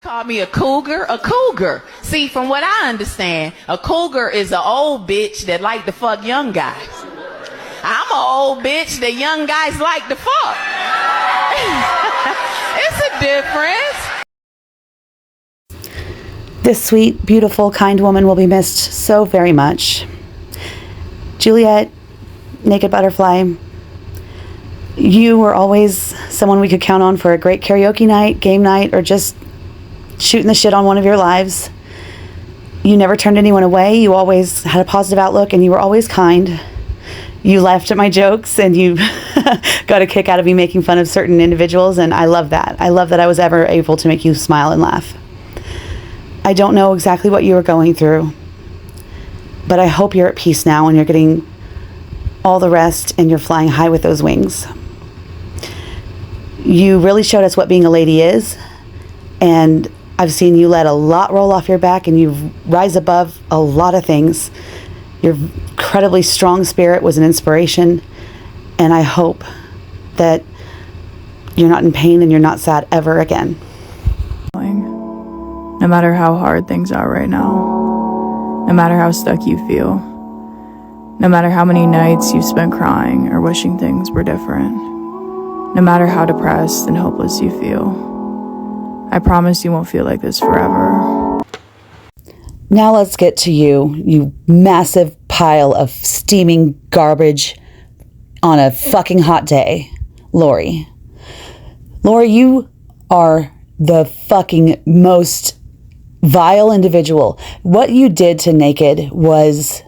Call me a cougar? A cougar. See, from what I understand, a cougar is an old bitch that like to fuck young guys. I'm an old bitch that young guys like to fuck. It's a difference. This sweet, beautiful, kind woman will be missed so very much. Juliet, Naked Butterfly, you were always someone we could count on for a great karaoke night, game night, or just shooting the shit on one of your lives. You never turned anyone away. You always had a positive outlook, and you were always kind. You laughed at my jokes, and you got a kick out of me making fun of certain individuals, and I love that. I love that I was ever able to make you smile and laugh. I don't know exactly what you were going through, but I hope you're at peace now and you're getting all the rest and you're flying high with those wings. You really showed us what being a lady is, and I've seen you let a lot roll off your back and you rise above a lot of things. Your incredibly strong spirit was an inspiration, and I hope that you're not in pain and you're not sad ever again. No matter how hard things are right now, no matter how stuck you feel, no matter how many nights you've spent crying or wishing things were different, no matter how depressed and hopeless you feel, I promise you won't feel like this forever. Now let's get to you massive pile of steaming garbage on a fucking hot day. Lori, you are the fucking most vile individual. What you did to Naked was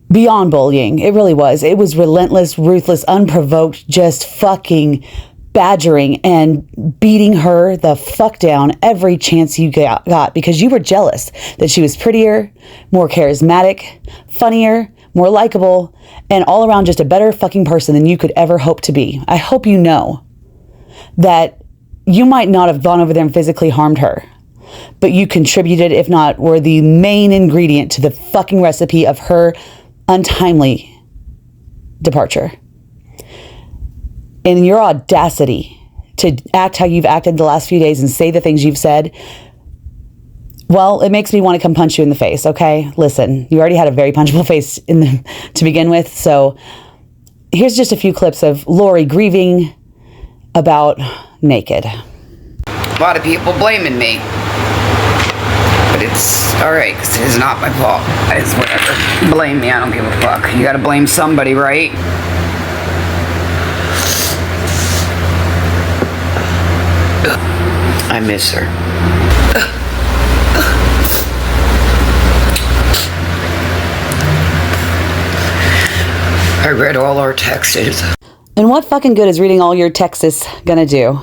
beyond bullying. It really was. It was relentless, ruthless, unprovoked, just fucking badgering and beating her the fuck down every chance you got because you were jealous that she was prettier, more charismatic, funnier, more likable, and all around just a better fucking person than you could ever hope to be. I hope you know that you might not have gone over there and physically harmed her, but you contributed, if not were the main ingredient to the fucking recipe of her untimely departure. And your audacity to act how you've acted the last few days and say the things you've said, well, it makes me want to come punch you in the face, okay? Listen, you already had a very punchable face to begin with, so here's just a few clips of Lori grieving about Naked. A lot of people blaming me, but it's alright, because it's not my fault. It's whatever. Blame me, I don't give a fuck. You gotta blame somebody, right? I miss her. I read all our texts. And what fucking good is reading all your texts gonna do?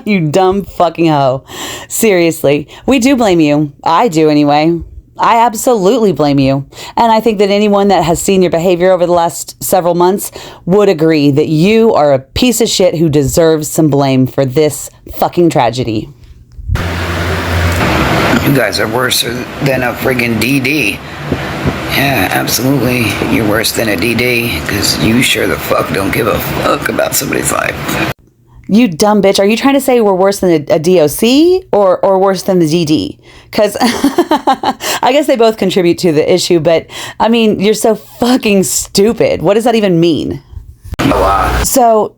You dumb fucking hoe. Seriously, we do blame you. I do anyway. I absolutely blame you. And I think that anyone that has seen your behavior over the last several months would agree that you are a piece of shit who deserves some blame for this fucking tragedy. You guys are worse than a friggin' DD. Yeah, absolutely. You're worse than a DD, because you sure the fuck don't give a fuck about somebody's life. You dumb bitch. Are you trying to say we're worse than a DOC or worse than the DD? Because I guess they both contribute to the issue, but I mean, you're so fucking stupid. What does that even mean? A lot. So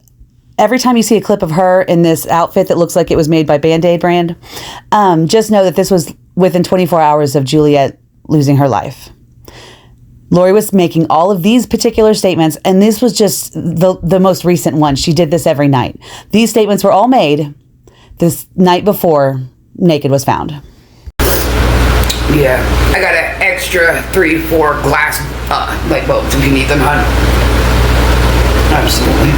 every time you see a clip of her in this outfit that looks like it was made by Band-Aid brand, just know that this was within 24 hours of Juliet losing her life. Lori was making all of these particular statements, and this was just the most recent one. She did this every night. These statements were all made this night before Naked was found. Yeah, I got an extra 3-4 glass light bulbs if you need them, hon. Absolutely.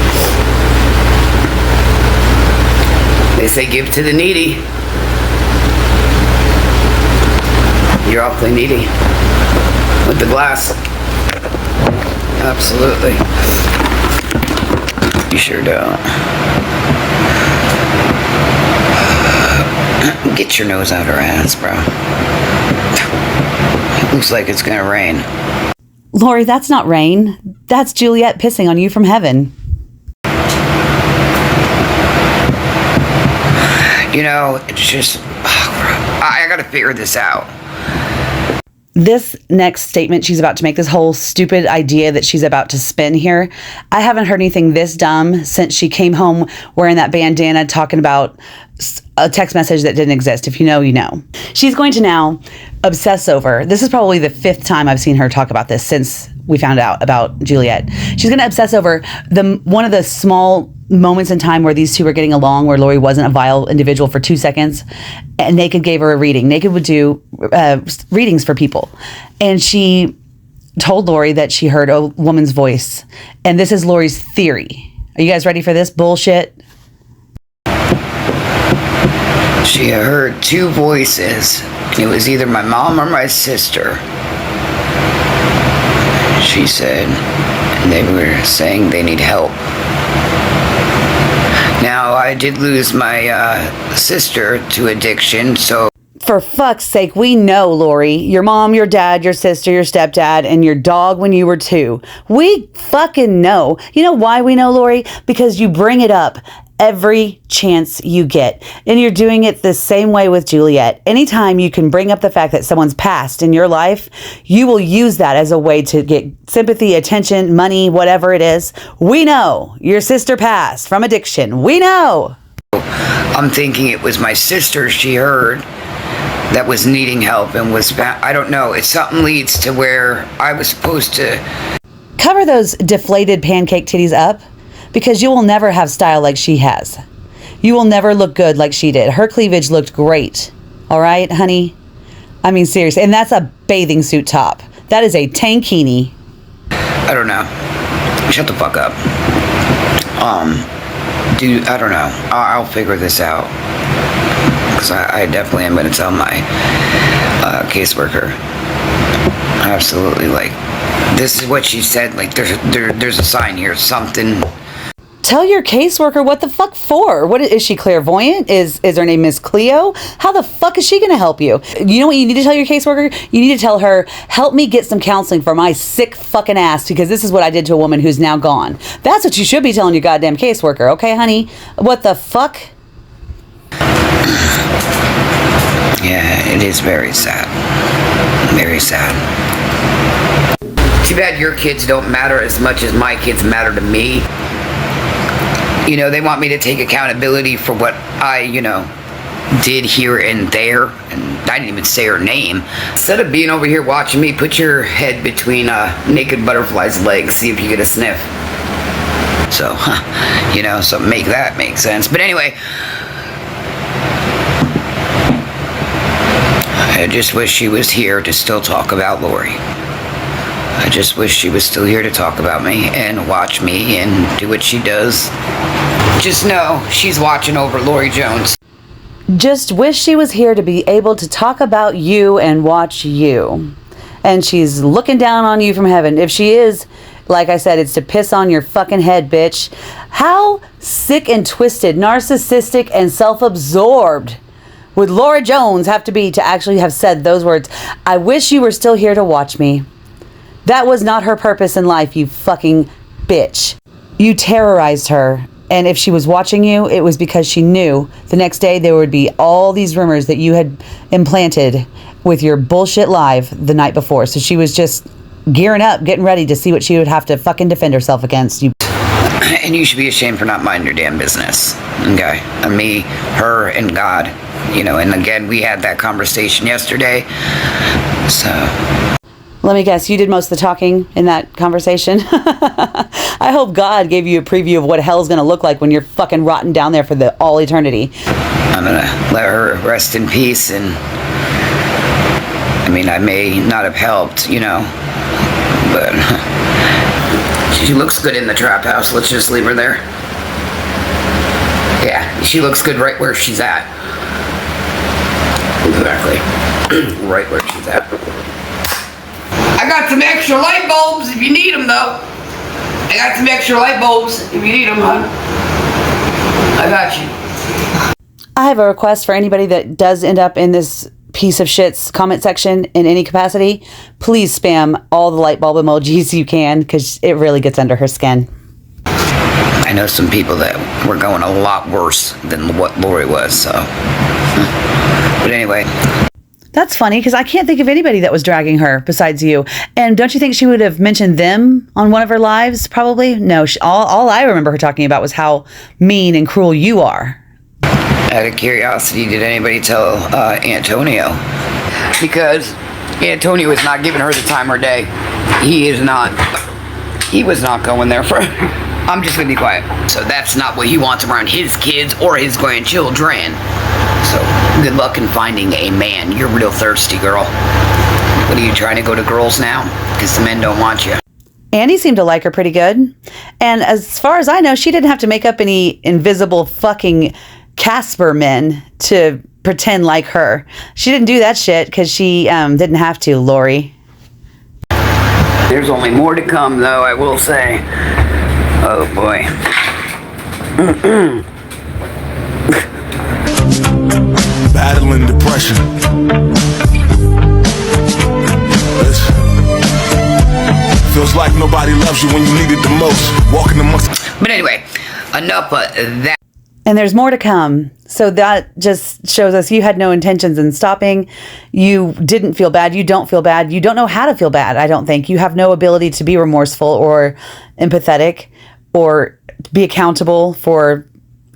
They say give to the needy. You're awfully needy. With the glass. Absolutely. You sure don't. Get your nose out her ass, bro. Looks like it's gonna rain. Lori, that's not rain. That's Juliet pissing on you from heaven. You know, it's just, oh I gotta figure this out. This next statement she's about to make, this whole stupid idea that she's about to spin here, I haven't heard anything this dumb since she came home wearing that bandana talking about a text message that didn't exist. If you know, you know. She's going to now obsess over, this is probably the 5th time I've seen her talk about this since we found out about Juliet. She's going to obsess over one of the small moments in time where these two were getting along, where Lori wasn't a vile individual for 2 seconds, and Naked gave her a reading. Naked would do readings for people, and she told Lori that she heard a woman's voice, and this is Lori's theory. Are you guys ready for this bullshit? She heard 2 voices. It was either my mom or my sister. She said they were saying they need help. Now, I did lose my sister to addiction, so... For fuck's sake, we know, Lori. Your mom, your dad, your sister, your stepdad, and your dog when you were 2. We fucking know. You know why we know, Lori? Because you bring it up every chance you get. And you're doing it the same way with Juliet. Anytime you can bring up the fact that someone's passed in your life, you will use that as a way to get sympathy, attention, money, whatever it is. We know your sister passed from addiction. We know. I'm thinking it was my sister she heard that was needing help and was, I don't know, if something leads to where I was supposed to... Cover those deflated pancake titties up, because you will never have style like she has. You will never look good like she did. Her cleavage looked great. All right, honey? I mean, seriously. And that's a bathing suit top. That is a tankini. I don't know. Shut the fuck up. Dude, I don't know. I'll figure this out. Because I definitely am going to tell my caseworker. Absolutely, like, this is what she said. Like, there's a sign here, something. Tell your caseworker what the fuck for? What is she, clairvoyant? Is her name Miss Cleo? How the fuck is she going to help you? You know what you need to tell your caseworker? You need to tell her, help me get some counseling for my sick fucking ass, because this is what I did to a woman who's now gone. That's what you should be telling your goddamn caseworker, okay, honey? What the fuck? Yeah, it is very sad. Very sad. Too bad your kids don't matter as much as my kids matter to me. You know, they want me to take accountability for what I, did here and there. And I didn't even say her name. Instead of being over here watching me, put your head between Naked Butterfly's legs, see if you get a sniff. So, so make that make sense. But anyway, I just wish she was here to still talk about Lori. I just wish she was still here to talk about me and watch me and do what she does. Just know she's watching over Lori Jones. Just wish she was here to be able to talk about you and watch you. And she's looking down on you from heaven. If she is, like I said, it's to piss on your fucking head, bitch. How sick and twisted, narcissistic, and self-absorbed would Laura Jones have to be to actually have said those words? I wish you were still here to watch me. That was not her purpose in life, you fucking bitch. You terrorized her. And if she was watching you, it was because she knew the next day there would be all these rumors that you had implanted with your bullshit live the night before. So she was just gearing up, getting ready to see what she would have to fucking defend herself against. And you should be ashamed for not minding your damn business. Okay? And me, her, and God. And again, we had that conversation yesterday. So... Let me guess, you did most of the talking in that conversation? I hope God gave you a preview of what hell's going to look like when you're fucking rotting down there for all eternity. I'm going to let her rest in peace, and I may not have helped, but she looks good in the trap house. Let's just leave her there. Yeah, she looks good right where she's at. Exactly. Right where she's at. I got some extra light bulbs if you need them, though. I got some extra light bulbs if you need them, hon. I got you. I have a request for anybody that does end up in this piece of shit's comment section in any capacity. Please spam all the light bulb emojis you can, because it really gets under her skin. I know some people that were going a lot worse than what Lori was, so... But anyway. That's funny, because I can't think of anybody that was dragging her besides you. And don't you think she would have mentioned them on one of her lives? Probably. No, all I remember her talking about was how mean and cruel you are. Out of curiosity, did anybody tell Antonio? Because Antonio is not giving her the time of day. He was not going there for I'm just gonna be quiet. So that's not what he wants around his kids or his grandchildren. So good luck in finding a man. You're real thirsty, girl. What are you trying to go to girls now? Because the men don't want you. Andy seemed to like her pretty good. And as far as I know, she didn't have to make up any invisible fucking Casper men to pretend like her. She didn't do that shit because she didn't have to, Lori. There's only more to come, though, I will say. Oh, boy. Battling depression. Feels like nobody loves you when you need it the most. Walking amongst. But anyway, enough of that. And there's more to come. So that just shows us you had no intentions in stopping. You didn't feel bad. You don't feel bad. You don't know how to feel bad, I don't think. You have no ability to be remorseful or empathetic or be accountable for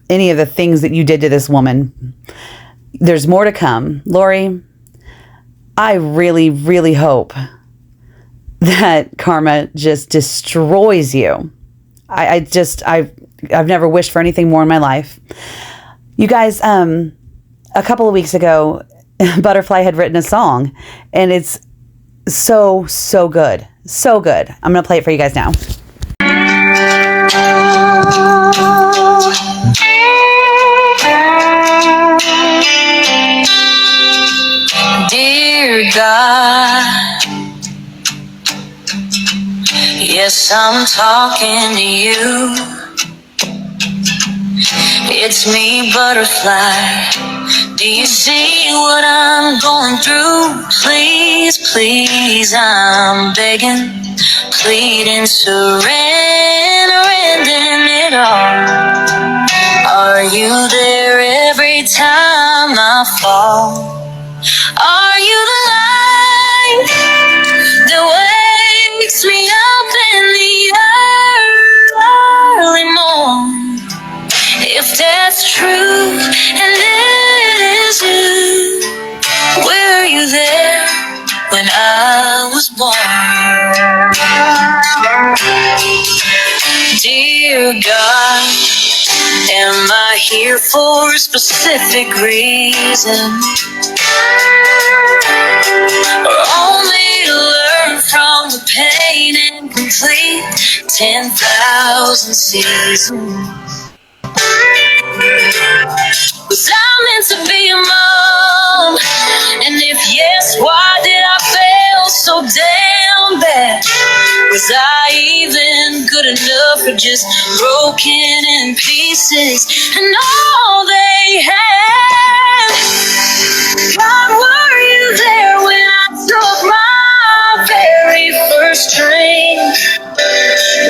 any of the things that you did to this woman. There's more to come. Lori, I really, really hope that karma just destroys you. I've never wished for anything more in my life. You guys, a couple of weeks ago, Butterfly had written a song, and it's so, so good. So good. I'm going to play it for you guys now. Dear God, yes, I'm talking to you. It's me, Butterfly. Do you see what I'm going through? Please, please, I'm begging, pleading, surrendering it all. Are you there every time I fall? Are you the light that wakes me up in the early morn? If that's true, and it is you, were you there when I was born? Dear God, am I here for a specific reason? Or only to learn from the pain and complete 10,000 seasons? Was I meant to be a mom? And if yes, why did I fail so damn bad? Was I even good enough or just broken in pieces? And all they had. God, were you there when I took my very first train?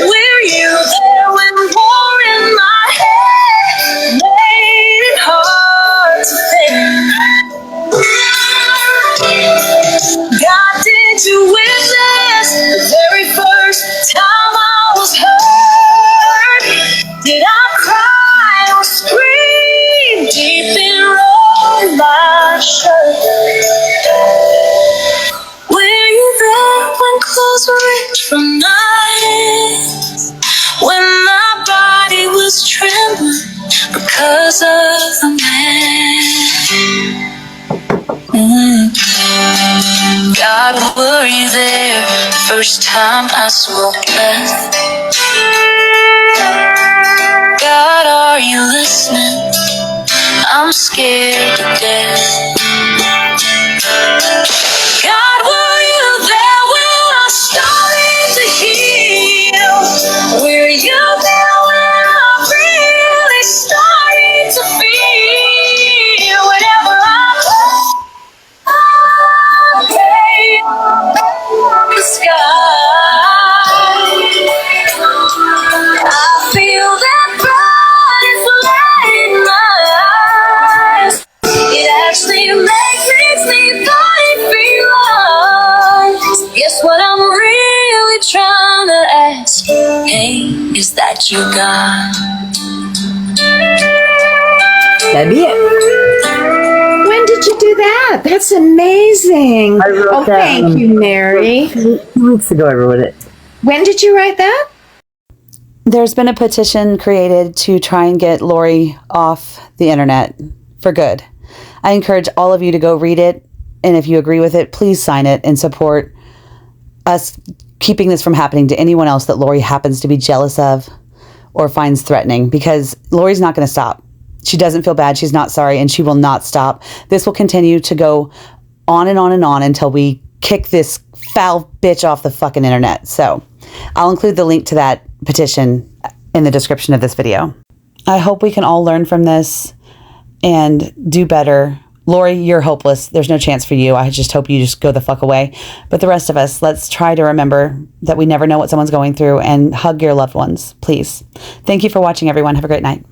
Were you there when war in my head made it hard to think? God, did you witness the very first time I was hurt? Did I cry or scream deep in my shirt? Were you there when clothes were ripped from my hands? When my body was trembling because of the man? God, were you there first time I spoke breath? God, are you listening? I'm scared to death. God, were you there when I started to heal? Were you there when I really started to feel whatever I pray on the sky? I feel that bright flame in my eyes. It actually that you got. That'd be it. When did you do that? That's amazing. I wrote that, thank you, Mary. 2 weeks ago I wrote it. When did you write that? There's been a petition created to try and get Lori off the internet for good. I encourage all of you to go read it, and if you agree with it, please sign it and support us keeping this from happening to anyone else that Lori happens to be jealous of or finds threatening, because Lori's not going to stop. She doesn't feel bad, she's not sorry, and she will not stop. This will continue to go on and on and on until we kick this foul bitch off the fucking internet. So I'll include the link to that petition in the description of this video. I hope we can all learn from this and do better. Lori, you're hopeless. There's no chance for you. I just hope you just go the fuck away. But the rest of us, let's try to remember that we never know what someone's going through, and hug your loved ones, please. Thank you for watching, everyone. Have a great night.